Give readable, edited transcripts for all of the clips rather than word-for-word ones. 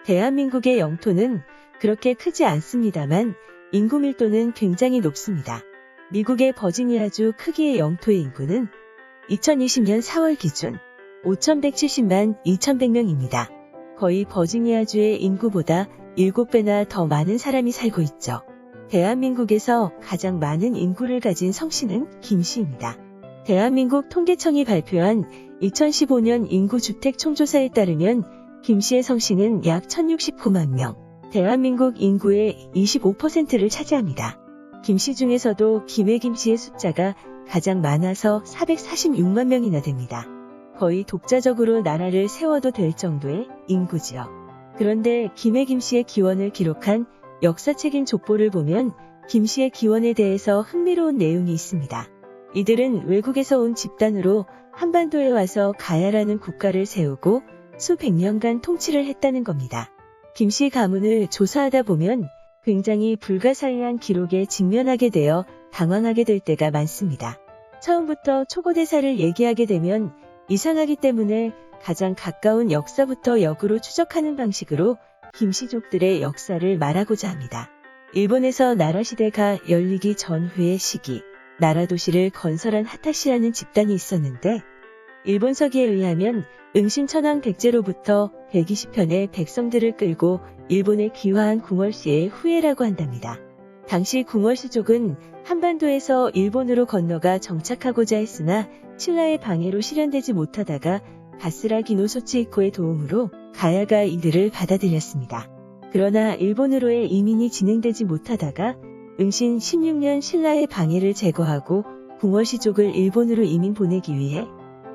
대한민국의 영토는 그렇게 크지 않습니다만 인구 밀도는 굉장히 높습니다. 미국의 버지니아주 크기의 영토의 인구는 2020년 4월 기준 5,170만 2,100명입니다. 거의 버지니아주의 인구보다 7배나 더 많은 사람이 살고 있죠. 대한민국에서 가장 많은 인구를 가진 성씨는 김씨입니다. 대한민국 통계청이 발표한 2015년 인구주택 총조사에 따르면 김씨의 성씨는 약 1,069만 명, 대한민국 인구의 25%를 차지합니다. 김씨 중에서도 김해 김씨의 숫자가 가장 많아서 446만 명이나 됩니다. 거의 독자적으로 나라를 세워도 될 정도의 인구지요. 그런데 김해 김씨의 기원을 기록한 역사책인 족보를 보면 김씨의 기원에 대해서 흥미로운 내용이 있습니다. 이들은 외국에서 온 집단으로 한반도에 와서 가야라는 국가를 세우고 수백 년간 통치를 했다는 겁니다. 김씨 가문을 조사하다 보면 굉장히 불가사의한 기록에 직면하게 되어 당황하게 될 때가 많습니다. 처음부터 초고대사를 얘기하게 되면 이상하기 때문에 가장 가까운 역사부터 역으로 추적하는 방식으로 김씨족들의 역사를 말하고자 합니다. 일본에서 나라시대가 열리기 전후의 시기, 나라도시를 건설한 하타시라는 집단이 있었는데 일본서기에 의하면 응신천왕 백제로부터 120편의 백성들을 끌고 일본에 귀화한 궁궐씨의 후예라고 한답니다. 당시 궁궐씨족은 한반도에서 일본으로 건너가 정착하고자 했으나 신라의 방해로 실현되지 못하다가 가스라 기노소치히코의 도움으로 가야가 이들을 받아들였습니다. 그러나 일본으로의 이민이 진행되지 못하다가 응신 16년 신라의 방해를 제거하고 궁궐씨족을 일본으로 이민 보내기 위해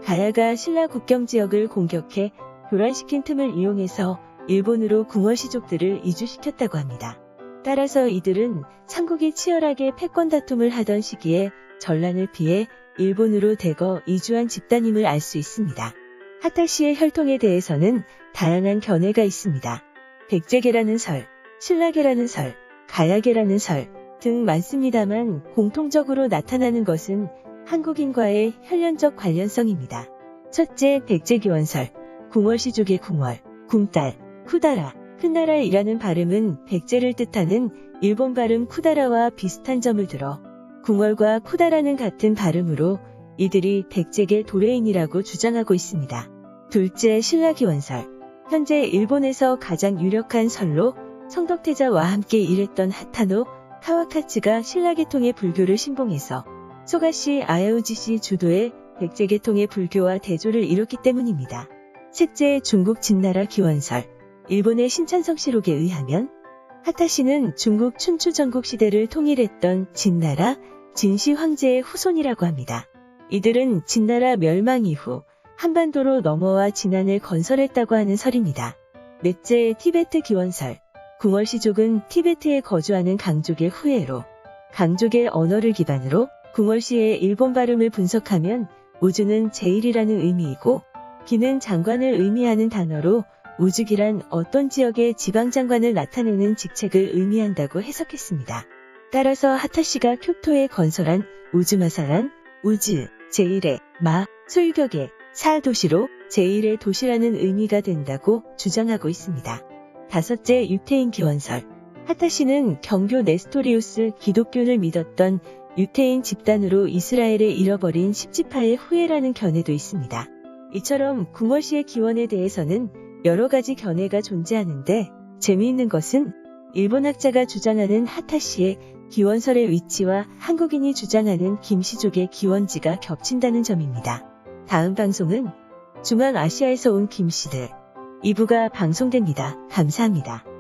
가야가 신라 국경 지역을 공격해 교란시킨 틈을 이용해서 일본으로 궁궐씨족들을 이주시켰다고 합니다. 따라서 이들은 삼국이 치열하게 패권 다툼을 하던 시기에 전란을 피해 일본으로 대거 이주한 집단임을 알 수 있습니다. 하타시의 혈통에 대해서는 다양한 견해가 있습니다. 백제계라는 설, 신라계라는 설, 가야계라는 설 등 많습니다만 공통적으로 나타나는 것은 한국인과의 혈연적 관련성입니다. 첫째, 백제기원설, 궁궐씨족의 궁궐, 궁딸, 쿠다라, 큰나라이라는 발음은 백제를 뜻하는 일본 발음 쿠다라와 비슷한 점을 들어 궁궐과 쿠다라는 같은 발음으로 이들이 백제계 도레인이라고 주장하고 있습니다. 둘째, 신라기원설, 현재 일본에서 가장 유력한 설로 성덕태자와 함께 일했던 하타노 카와카츠가 신라계통의 불교를 신봉해서 소가시 아야우지시 주도의 백제계통의 불교와 대조를 이뤘기 때문입니다. 셋째, 중국 진나라 기원설, 일본의 신찬성시록에 의하면 하타시는 중국 춘추 전국 시대를 통일했던 진나라 진시 황제의 후손이라고 합니다. 이들은 진나라 멸망 이후 한반도로 넘어와 진안을 건설했다고 하는 설입니다. 넷째, 티베트 기원설, 궁궐씨족은 티베트에 거주하는 강족의 후예로 강족의 언어를 기반으로 궁궐시의 일본 발음을 분석하면 우주는 제일이라는 의미이고 기는 장관을 의미하는 단어로 우주기란 어떤 지역의 지방장관을 나타내는 직책을 의미한다고 해석했습니다. 따라서 하타시가 쿄토에 건설한 우즈마사란 우즈, 제1의 마, 소유격의 사 도시로 제1의 도시라는 의미가 된다고 주장하고 있습니다. 다섯째, 유태인 기원설, 하타시는 경교 네스토리우스 기독교를 믿었던 유태인 집단으로 이스라엘에 잃어버린 10지파의 후예라는 견해도 있습니다. 이처럼 궁궐시의 기원에 대해서는 여러 가지 견해가 존재하는데 재미있는 것은 일본학자가 주장하는 하타시의 기원설의 위치와 한국인이 주장하는 김씨족의 기원지가 겹친다는 점입니다. 다음 방송은 중앙아시아에서 온 김씨들 2부가 방송됩니다. 감사합니다.